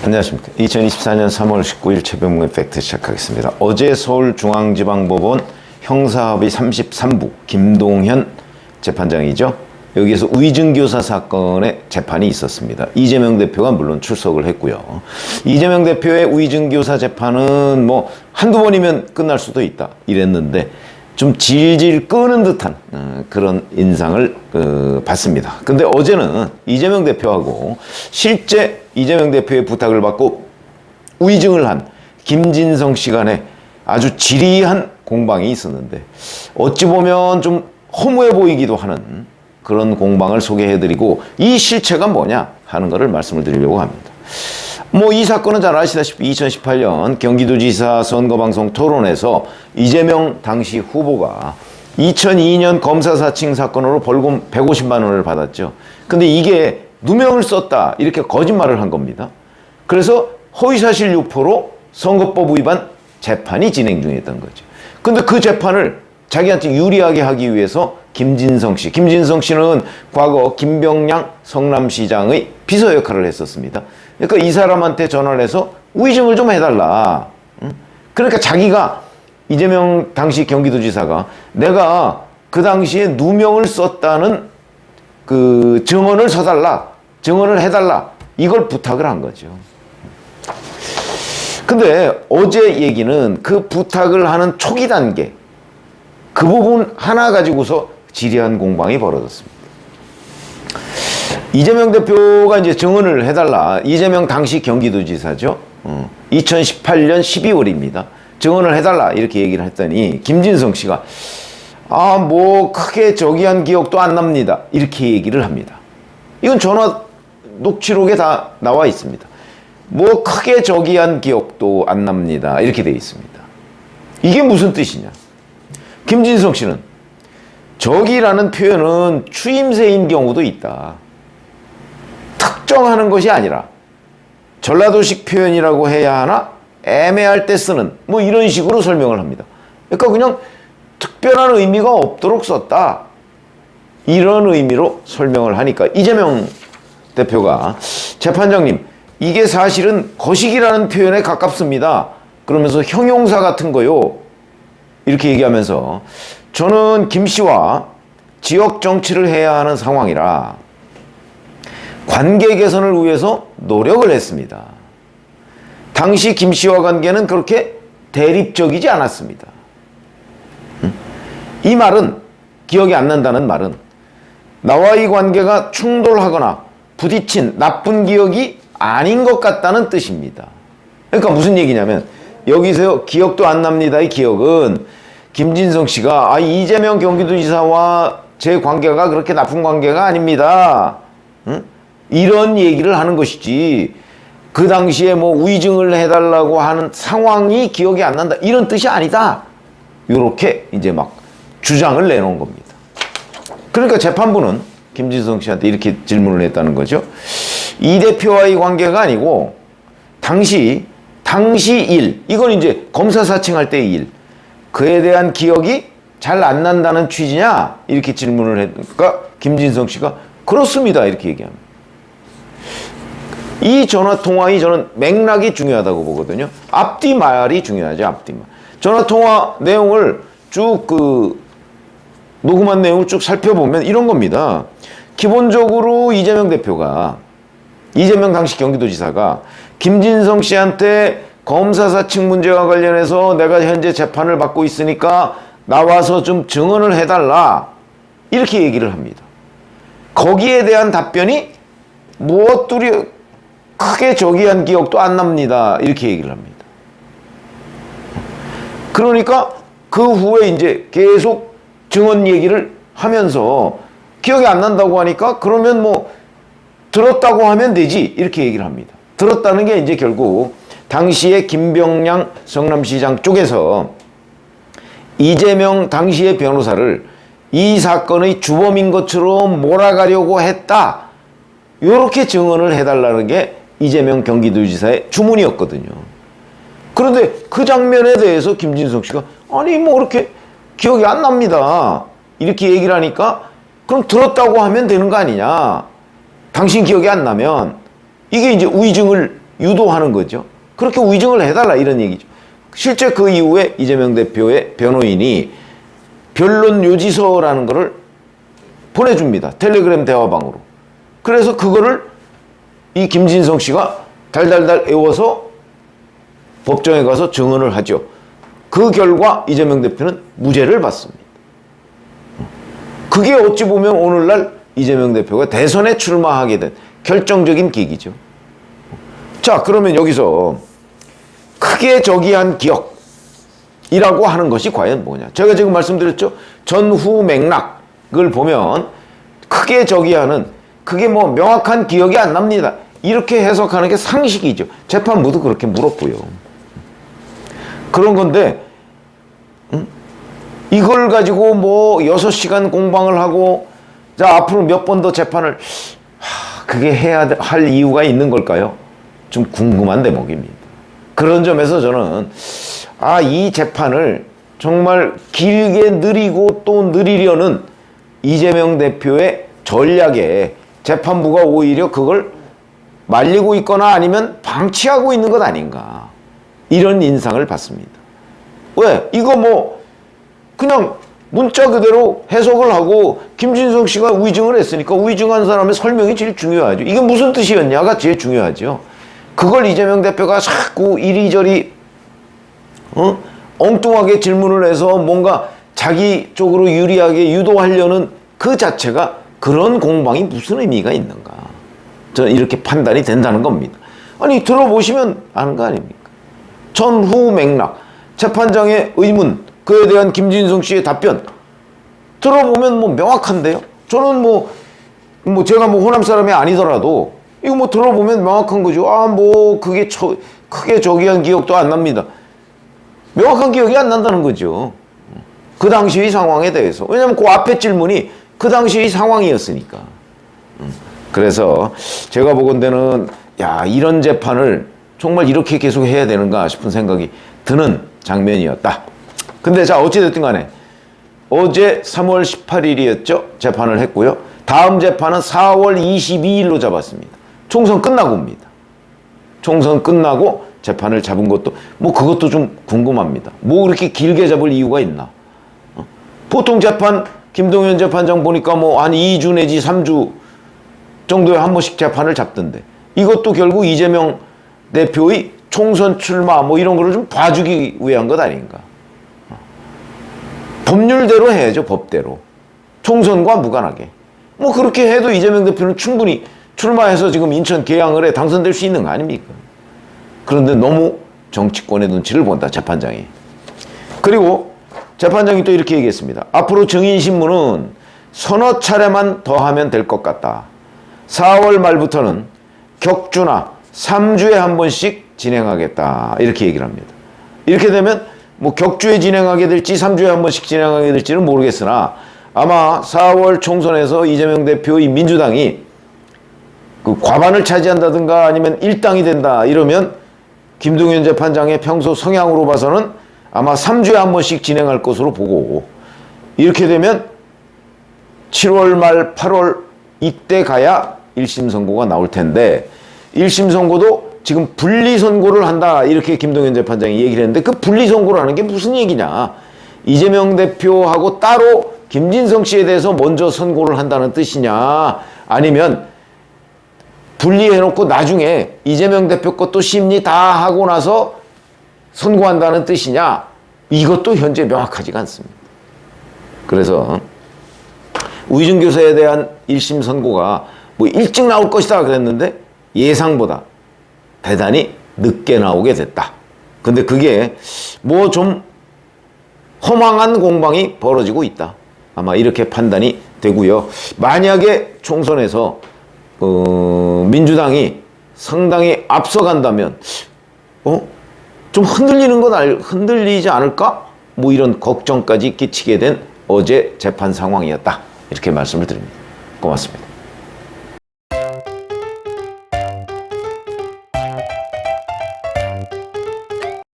안녕하십니까. 2024년 3월 19일 최병무의 팩트 시작하겠습니다. 어제 서울중앙지방법원 형사합의 33부 김동현 재판장이죠. 여기에서 위증교사 사건의 재판이 있었습니다. 이재명 대표가 물론 출석을 했고요. 이재명 대표의 위증교사 재판은 뭐 한두 번이면 끝날 수도 있다 이랬는데 좀 질질 끄는 듯한 그런 인상을 받습니다. 근데 어제는 이재명 대표하고 실제 이재명 대표의 부탁을 받고 위증을 한 김진성 씨 간에 아주 지리한 공방이 있었는데 어찌 보면 좀 허무해 보이기도 하는 그런 공방을 소개해드리고 이 실체가 뭐냐 하는 것을 말씀을 드리려고 합니다. 뭐 이 사건은 잘 아시다시피 2018년 경기도지사 선거방송 토론에서 이재명 당시 후보가 2002년 검사 사칭 사건으로 벌금 150만 원을 받았죠. 근데 이게 누명을 썼다 이렇게 거짓말을 한 겁니다. 그래서 허위사실 유포로 선거법 위반 재판이 진행 중이었던 거죠. 근데 그 재판을 자기한테 유리하게 하기 위해서 김진성 씨는 과거 김병량 성남시장의 비서 역할을 했었습니다. 그러니까 이 사람한테 전화를 해서 위증을 좀 해달라. 그러니까 자기가 이재명 당시 경기도지사가 내가 그 당시에 누명을 썼다는 그 증언을 증언을 해달라. 이걸 부탁을 한 거죠. 근데 어제 얘기는 그 부탁을 하는 초기 단계, 그 부분 하나 가지고서 지리한 공방이 벌어졌습니다. 이재명 대표가 이제 증언을 해달라. 이재명 당시 경기도지사죠. 2018년 12월입니다. 증언을 해달라. 이렇게 얘기를 했더니 김진성 씨가 뭐 크게 저기한 기억도 안 납니다. 이렇게 얘기를 합니다. 이건 전화 녹취록에 다 나와 있습니다. 뭐 크게 저기한 기억도 안 납니다. 이렇게 돼 있습니다. 이게 무슨 뜻이냐? 김진성 씨는 저기라는 표현은 추임새인 경우도 있다. 특정하는 것이 아니라 전라도식 표현이라고 해야 하나? 애매할 때 쓰는 뭐 이런 식으로 설명을 합니다. 그러니까 그냥 특별한 의미가 없도록 썼다. 이런 의미로 설명을 하니까 이재명 대표가 재판장님 이게 사실은 거식이라는 표현에 가깝습니다. 그러면서 형용사 같은 거요. 이렇게 얘기하면서 저는 김 씨와 지역 정치를 해야 하는 상황이라 관계 개선을 위해서 노력을 했습니다. 당시 김 씨와 관계는 그렇게 대립적이지 않았습니다. 이 말은 기억이 안 난다는 말은 나와의 관계가 충돌하거나 부딪힌 나쁜 기억이 아닌 것 같다는 뜻입니다. 그러니까 무슨 얘기냐면 여기서 기억도 안 납니다의 기억은 김진성 씨가 이재명 경기도지사와 제 관계가 그렇게 나쁜 관계가 아닙니다. 이런 얘기를 하는 것이지 그 당시에 뭐 위증을 해달라고 하는 상황이 기억이 안 난다 이런 뜻이 아니다. 이렇게 이제 막 주장을 내놓은 겁니다. 그러니까 재판부는 김진성 씨한테 이렇게 질문을 했다는 거죠. 이 대표와의 관계가 아니고 당시 일 이건 이제 검사 사칭할 때의 일 그에 대한 기억이 잘 안 난다는 취지냐 이렇게 질문을 했으니까 김진성 씨가 그렇습니다 이렇게 얘기합니다. 이 전화통화의 저는 맥락이 중요하다고 보거든요. 앞뒤 말이 중요하죠. 앞뒤 말. 전화통화 내용을 쭉 녹음한 내용을 쭉 살펴보면 이런 겁니다. 기본적으로 이재명 당시 경기도지사가 김진성 씨한테 검사 사칭 문제와 관련해서 내가 현재 재판을 받고 있으니까 나와서 좀 증언을 해달라 이렇게 얘기를 합니다. 거기에 대한 답변이 무엇들이 크게 저기한 기억도 안 납니다 이렇게 얘기를 합니다. 그러니까 그 후에 이제 계속 증언 얘기를 하면서 기억이 안 난다고 하니까 그러면 뭐 들었다고 하면 되지 이렇게 얘기를 합니다. 들었다는 게 이제 결국 당시에 김병량 성남시장 쪽에서 이재명 당시의 변호사를 이 사건의 주범인 것처럼 몰아가려고 했다. 이렇게 증언을 해달라는 게 이재명 경기도지사의 주문이었거든요. 그런데 그 장면에 대해서 김진성 씨가 아니 뭐 그렇게 기억이 안 납니다. 이렇게 얘기를 하니까 그럼 들었다고 하면 되는 거 아니냐. 당신 기억이 안 나면 이게 이제 위증을 유도하는 거죠. 그렇게 위증을 해달라 이런 얘기죠. 실제 그 이후에 이재명 대표의 변호인이 변론 요지서라는 거를 보내줍니다. 텔레그램 대화방으로. 그래서 그거를 이 김진성 씨가 달달달 외워서 법정에 가서 증언을 하죠. 그 결과 이재명 대표는 무죄를 받습니다. 그게 어찌 보면 오늘날 이재명 대표가 대선에 출마하게 된 결정적인 계기죠. 자, 그러면 여기서 크게 저기한 기억이라고 하는 것이 과연 뭐냐? 제가 지금 말씀드렸죠. 전후 맥락을 보면 크게 저기하는 그게 뭐 명확한 기억이 안 납니다. 이렇게 해석하는 게 상식이죠. 재판부도 그렇게 물었고요. 그런 건데 이걸 가지고 뭐 6시간 공방을 하고 자 앞으로 몇 번 더 재판을 그게 해야 할 이유가 있는 걸까요? 좀 궁금한 대목입니다. 그런 점에서 저는 이 재판을 정말 길게 느리고 또 느리려는 이재명 대표의 전략에 재판부가 오히려 그걸 말리고 있거나 아니면 방치하고 있는 것 아닌가 이런 인상을 받습니다. 왜? 이거 뭐 그냥 문자 그대로 해석을 하고 김진성 씨가 위증을 했으니까 위증한 사람의 설명이 제일 중요하죠. 이게 무슨 뜻이었냐가 제일 중요하죠. 그걸 이재명 대표가 자꾸 이리저리 엉뚱하게 질문을 해서 뭔가 자기 쪽으로 유리하게 유도하려는 그 자체가 그런 공방이 무슨 의미가 있는가. 저는 이렇게 판단이 된다는 겁니다. 아니 들어보시면 아는 거 아닙니까? 전후 맥락, 재판장의 의문, 그에 대한 김진성 씨의 답변 들어보면 뭐 명확한데요. 저는 뭐 제가 뭐 호남 사람이 아니더라도 이거 뭐 들어보면 명확한 거죠. 뭐 그게 크게 저기한 기억도 안 납니다. 명확한 기억이 안 난다는 거죠. 그 당시의 상황에 대해서. 왜냐면 그 앞에 질문이 그 당시의 상황이었으니까. 그래서 제가 보건대는 이런 재판을 정말 이렇게 계속 해야 되는가 싶은 생각이 드는 장면이었다. 근데 자 어찌됐든 간에 어제 3월 18일이었죠. 재판을 했고요. 다음 재판은 4월 22일로 잡았습니다. 총선 끝나고입니다. 총선 끝나고 재판을 잡은 것도 뭐 그것도 좀 궁금합니다. 뭐 그렇게 길게 잡을 이유가 있나? 보통 재판 김동연 재판장 보니까 뭐 한 2주 내지 3주 정도에 한 번씩 재판을 잡던데 이것도 결국 이재명 대표의 총선 출마 뭐 이런 거를 좀 봐주기 위한 것 아닌가. 법률대로 해야죠. 법대로. 총선과 무관하게. 뭐 그렇게 해도 이재명 대표는 충분히 출마해서 지금 인천 계양을에 당선될 수 있는 거 아닙니까? 그런데 너무 정치권의 눈치를 본다. 재판장이. 그리고 재판장이 또 이렇게 얘기했습니다. 앞으로 증인신문은 서너 차례만 더 하면 될 것 같다. 4월 말부터는 격주나 3주에 한 번씩 진행하겠다. 이렇게 얘기를 합니다. 이렇게 되면 뭐 격주에 진행하게 될지 3주에 한 번씩 진행하게 될지는 모르겠으나 아마 4월 총선에서 이재명 대표의 민주당이 그 과반을 차지한다든가 아니면 일당이 된다 이러면 김동연 재판장의 평소 성향으로 봐서는 아마 3주에 한 번씩 진행할 것으로 보고 이렇게 되면 7월 말 8월 이때 가야 1심 선고가 나올 텐데 1심 선고도 지금 분리선고를 한다 이렇게 김동연 재판장이 얘기를 했는데 그 분리선고라는 게 무슨 얘기냐. 이재명 대표하고 따로 김진성 씨에 대해서 먼저 선고를 한다는 뜻이냐 아니면 분리해놓고 나중에 이재명 대표 것도 심리 다 하고 나서 선고한다는 뜻이냐 이것도 현재 명확하지가 않습니다. 그래서 위증교사에 대한 1심 선고가 뭐 일찍 나올 것이다 그랬는데 예상보다 대단히 늦게 나오게 됐다. 근데 그게 뭐 좀 허망한 공방이 벌어지고 있다. 아마 이렇게 판단이 되고요. 만약에 총선에서 민주당이 상당히 앞서간다면 좀 흔들리지 않을까? 뭐 이런 걱정까지 끼치게 된 어제 재판 상황이었다. 이렇게 말씀을 드립니다. 고맙습니다.